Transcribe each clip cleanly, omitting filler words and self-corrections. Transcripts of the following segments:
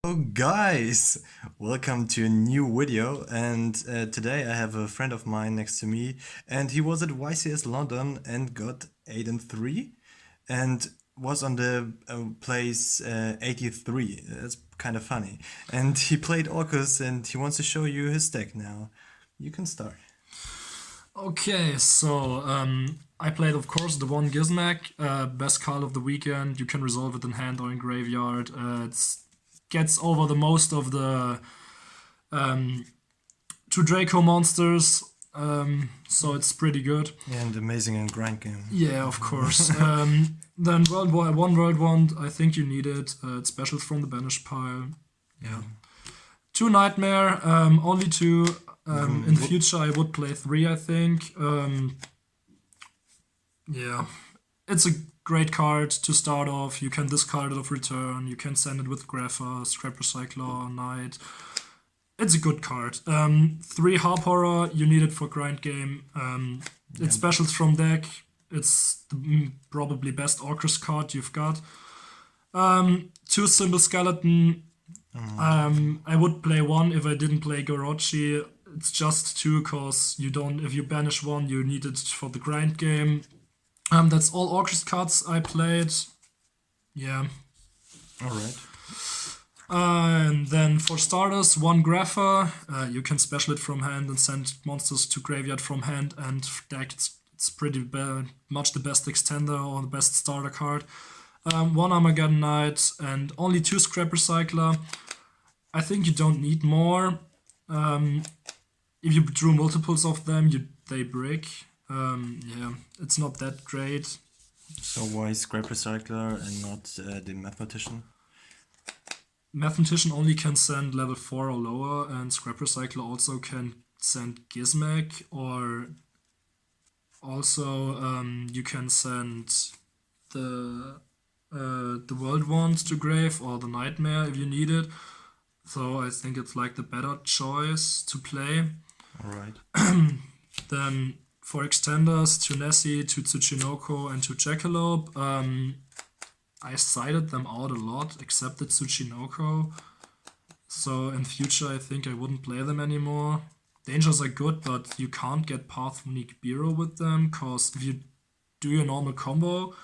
Hello guys, welcome to a new video, and today I have a friend of mine next to me, and he was at YCS-London and got 8 and 3 and was on the place 83. That's kind of funny. And he played Orcust and he wants to show you his deck now. You can start. Okay, so I played, of course, the one Gizmek, best card of the weekend. You can resolve it in hand or in graveyard. It gets over the most of the two Draco monsters, so it's pretty good. And amazing in grind game. Yeah, of course. Then World War One, World One, I think you need it. It's specials from the banish pile. Yeah. Two Nightmare, only two. In the future, I would play 3, I think. Yeah, it's a great card to start off. You can discard it off return. You can send it with Grapha, Scrap Recycler, Knight. It's a good card. 3 Harp Horror, you need it for grind game. It's specials from deck. It's the probably best Orcust card you've got. 2 Symbol Skeleton. I would play 1 if I didn't play Gorochi. It's just 2 because you don't. If you banish 1, you need it for the grind game. That's all Orcust cards I played. Yeah. Alright. And then for starters, 1 Grapha. You can special it from hand and send monsters to graveyard from hand and deck. It's pretty much the best extender or the best starter card. 1 Armageddon Knight and only 2 Scrap Recycler. I think you don't need more. If you drew multiples of them, they break. Yeah, it's not that great. So why Scrap Recycler and not the Mathematician? Mathematician only can send level 4 or lower, and Scrap Recycler also can send Gizmek, or also you can send the World Wands to grave or the Nightmare if you need it. So I think it's like the better choice to play. Alright. Then for extenders, to Nessie, to Tsuchinoko, and to Jackalope, I sided them out a lot, except the Tsuchinoko. So in future, I think I wouldn't play them anymore. Dangers are good, but you can't get Path of Nibiru with them, because if you do your normal combo,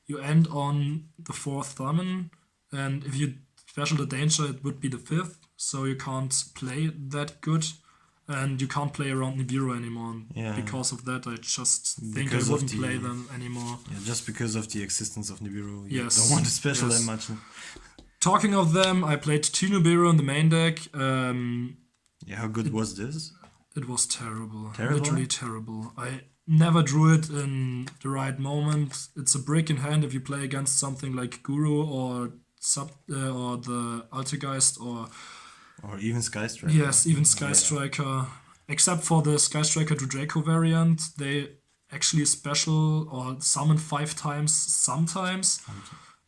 you end on the 4th summon, and if you special the danger, it would be the 5th, so you can't play that good. And you can't play around Nibiru anymore. Yeah. Because of that, I just think I wouldn't play them anymore. Yeah, just because of the existence of Nibiru. You Yes. don't want to special Yes. that much. Talking of them, I played 2 Nibiru in the main deck. Yeah, how good was this? It was terrible. Terrible? Literally terrible. I never drew it in the right moment. It's a brick in hand if you play against something like Guru or the Altergeist Or even Sky Striker. Yes, even Sky Striker. Except for the Sky Striker to Draco variant, they actually special or summon 5 times sometimes,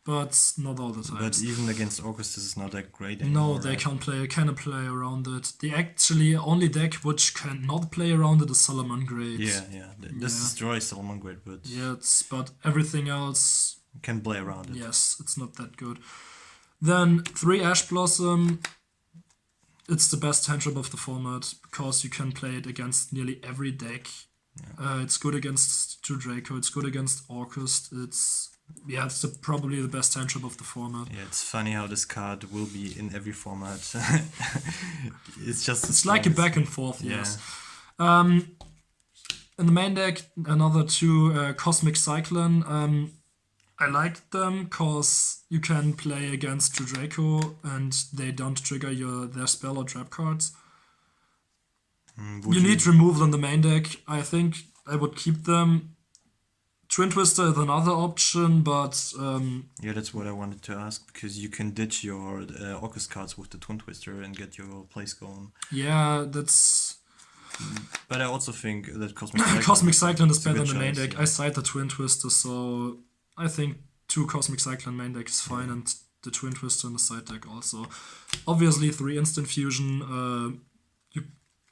but not all the time. But even against Orcust, this is not that great No, anymore. they right? cannot play around it. The actually only deck which cannot play around it is Salamangreat. Yeah. This destroys Salamangreat, but But everything else, can play around it. yes, it's not that good. Then 3 Ash Blossom. It's the best hand trap of the format because you can play it against nearly every deck. Yeah. It's good against 2 Draco. It's good against Orcust. It's probably the best hand trap of the format. Yeah, it's funny how this card will be in every format. It's like a back and forth. Yeah. Yes. In the main deck, another 2 Cosmic Cyclone. I liked them because you can play against 2 Draco and they don't trigger their spell or trap cards. You need removal in the main deck. I think I would keep them. Twin Twister is another option, but yeah, that's what I wanted to ask, because you can ditch your Orcust cards with the Twin Twister and get your place going. Yeah, that's. But I also think that Cosmic Cyclone is better in the main deck. Yeah. I side the Twin Twister, so I think 2 Cosmic Cyclone main deck is fine, and the Twin Twister in the side deck also. Obviously, 3 Instant Fusion. You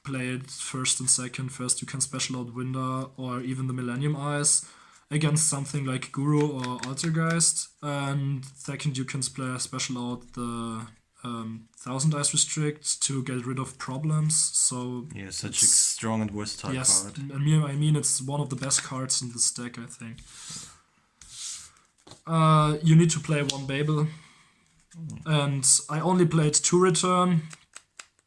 play it first and second. First, you can special out Winder or even the Millennium Eyes against something like Guru or Altergeist. And second, you can special out the Thousand Eyes Restrict to get rid of problems. So Yeah, such a it's, strong and versatile yes, card. I mean it's one of the best cards in this deck, I think. You need to play one Babel, and I only played 2 return.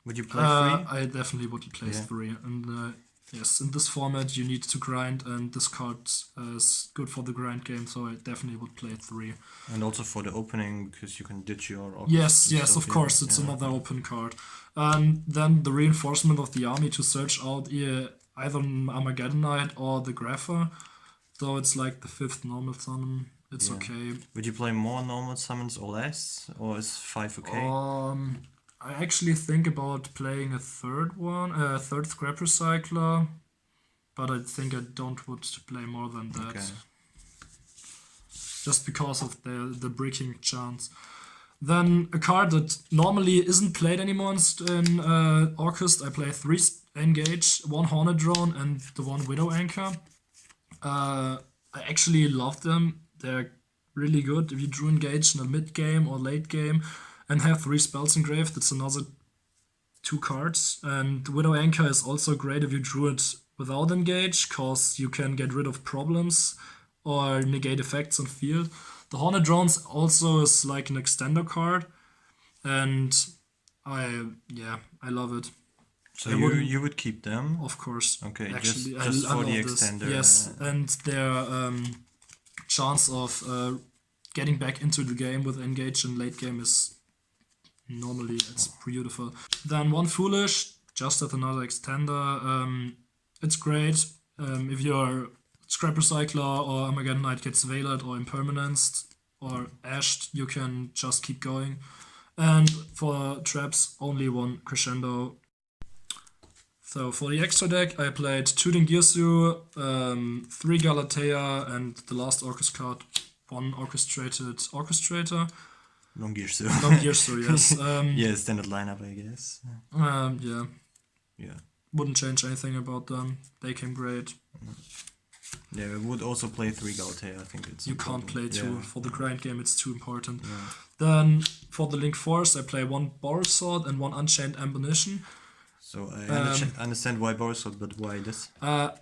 Would you play free? I definitely would play Yeah. 3, and yes, in this format you need to grind, and this card is good for the grind game, so I definitely would play 3. And also for the opening, because you can ditch your Orcust Yes, and yes, stuff, of yeah. course, it's Yeah. another open card. And then the reinforcement of the army to search out either Armageddonite or the Grapher. Though it's like the 5th normal summon, it's Yeah. okay. Would you play more normal summons or less? Or is 5 okay? I actually think about playing a third Scrap Recycler, but I think I don't want to play more than that. Okay. Just because of the bricking chance. Then a card that normally isn't played anymore in Orcust, I play 3 Engage, 1 Hornet Drone, and the 1 Widow Anchor. I actually love them. They're really good. If you drew Engage in a mid game or late game and have 3 spells engraved, that's another 2 cards. And Widow Anchor is also great if you drew it without Engage, because you can get rid of problems or negate effects on field. The Hornet Drones also is like an extender card, and I love it. So I you wouldn't- you would keep them? Of course. Okay, Actually, just I for love the this. extender. Yes, and their chance of getting back into the game with Engage in late game is normally it's beautiful. Then 1 Foolish, just as another extender. It's great if your Scrap Recycler or Armageddonite gets Veiled or Impermanenced or Ashed, you can just keep going. And for traps, only 1 Crescendo. So for the extra deck, I played 2 Dingirsu, 3 Galatea, and the last Orcust card, 1 Orchestrated Orchestrator. Long gear, so. Dingirsu, yes. Yeah, standard lineup, I guess. Yeah, Yeah. wouldn't change anything about them. They came great. Yeah, we would also play 3 Galatea, I think it's You can't important. play 2. Yeah. For the grind game, it's too important. Yeah. Then for the Link Force, I play 1 Boros Sword and 1 Unchained Ammunition. So I understand why Borisov, but why this?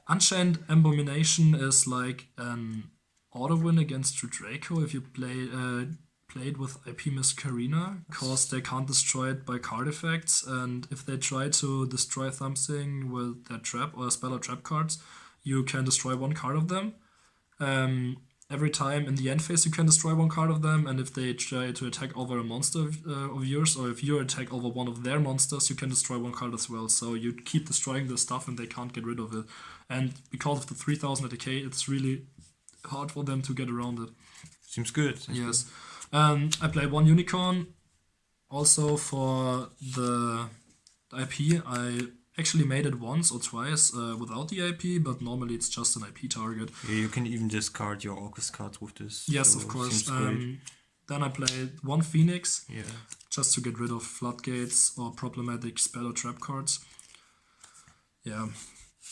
Unchained Abomination is like an auto win against Draco if you played with IP Masquerina, because they can't destroy it by card effects, and if they try to destroy something with their trap or spell or trap cards, you can destroy 1 card of them. Every time in the end phase you can destroy 1 card of them, and if they try to attack over a monster of yours, or if you attack over one of their monsters, you can destroy 1 card as well. So you keep destroying the stuff and they can't get rid of it. And because of the 3000 ATK, it's really hard for them to get around it. Seems good. Yes. I play 1 Unicorn. Also for the IP, I actually made it once or twice without the IP, but normally it's just an IP target. Yeah, you can even discard your Orcust cards with this. Yes, so of course. seems great. Then I played 1 Phoenix, Yeah. just to get rid of floodgates or problematic spell or trap cards. Yeah.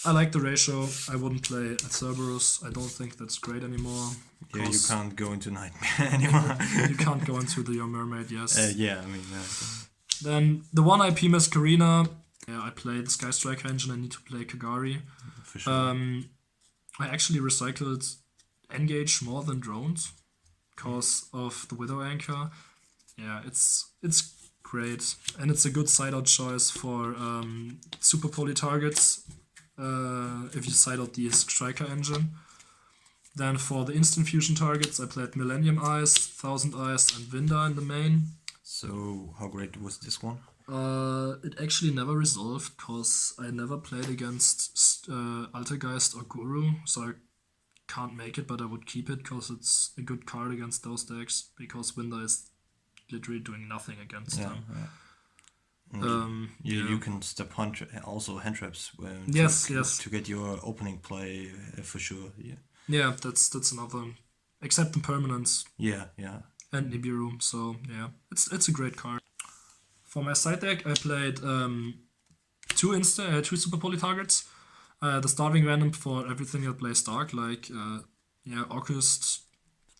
I like the ratio. I wouldn't play a Cerberus. I don't think that's great anymore. Yeah, you 'cause can't go into Nightmare anymore. you can't go into your Mermaid, yes. Yeah, I mean, Then the 1 IP Masquerina. Yeah, I played Sky Striker Engine. I need to play Kagari. for sure. I actually recycled Engage more than drones because of the Widow Anchor. Yeah, it's great, and it's a good side out choice for super poly targets if you side out the Striker Engine. Then for the instant fusion targets, I played Millennium Eyes, Thousand Eyes, and Vinda in the main. So, how great was this one? It actually never resolved because I never played against Altergeist or Guru, so I can't make it, but I would keep it because it's a good card against those decks, because Winda is literally doing nothing against them. You can step also hand traps Yes, to get your opening play for sure. Yeah, Yeah, that's another. Except Impermanence yeah. and Nibiru, so yeah, it's a great card. For my side deck, I played two super poly targets. The starving random for everything that plays dark, like Orcust,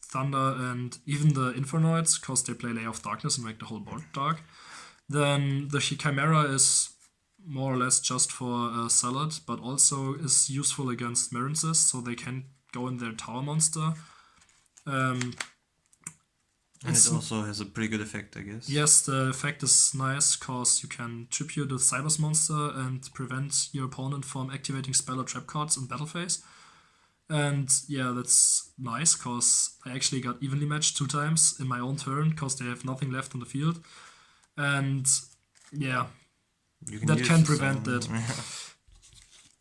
Thunder, and even the Infernoids, because they play Layer of Darkness and make the whole board dark. Then the Chimera is more or less just for salad, but also is useful against Marinces, so they can go in their tower monster. Um, And it's it also has a pretty good effect, I guess. Yes, the effect is nice because you can tribute the Cybers monster and prevent your opponent from activating spell or trap cards in battle phase. And yeah, that's nice because I actually got evenly matched 2 times in my own turn because they have nothing left on the field. And yeah, You can that use can the prevent summon. that.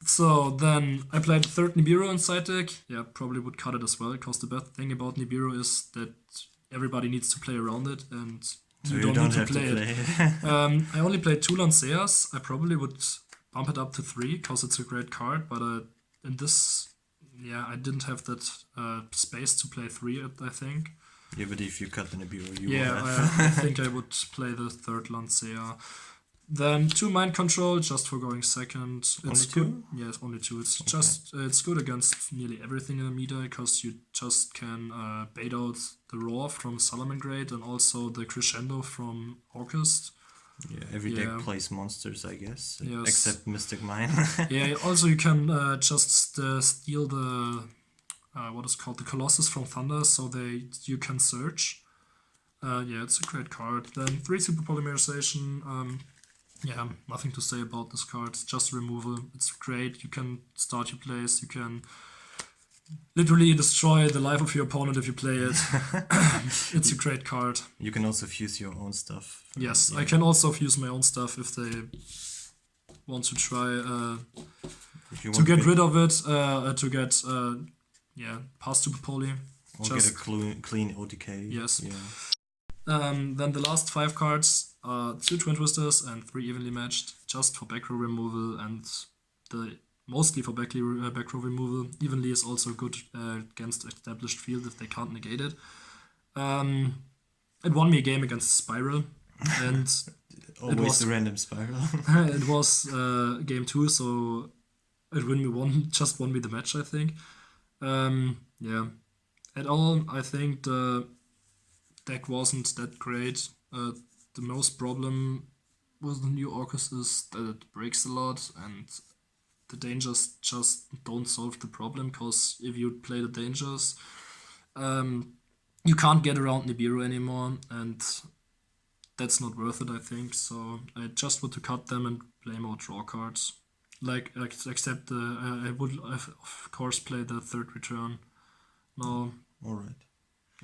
So then I played third Nibiru in side deck. Yeah, probably would cut it as well because the best thing about Nibiru is that everybody needs to play around it and So you you don't don't need to have to play it. play it. I only played 2 Lanceas. I probably would bump it up to 3 because it's a great card, but in this, yeah, I didn't have that space to play 3, I think. Yeah, but if you cut the Nibiru, you Yeah, will have. I think I would play the third Lancea. Then 2 Mind Control just for going second. Only It's two? good. Yes, only 2. It's good against nearly everything in the meta because you just can bait out the Roar from Salamangreat and also the Crescendo from Orcust. Yeah, every Yeah. deck plays monsters, I guess. Yes. Except Mystic Mine. Yeah, also you can just steal the what is called the Colossus from Thunder, so you can search. Yeah, it's a great card. Then 3 Super Polymerization. Yeah, nothing to say about this card. It's just removal. It's great. You can start your plays. You can literally destroy the life of your opponent if you play it. It's a great card. You can also fuse your own stuff. Yes, Yeah. I can also use my own stuff if they want to try If you to want get rid of it, to get past Super Poly. or get a clean OTK. Yes. Yeah. Then the last 5 cards are 2 Twin Twisters and 3 Evenly Matched, just for back row removal and mostly for back row removal. Evenly is also good against established field if they can't negate it. It won me a game against Spiral, and Always was- the random spiral. it was game 2, so it just won me the match, I think. Yeah. At all, I think the deck wasn't that great. The most problem with the new Orcust is that it breaks a lot, and the dangers just don't solve the problem, because if you play the dangers, you can't get around Nibiru anymore, and that's not worth it, I think. So I just want to cut them and play more draw cards. Except I would, of course, play the third return. No, Alright.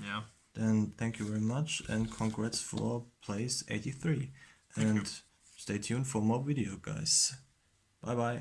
yeah. Then thank you very much and congrats for place 83. And stay tuned for more video, guys. Bye bye.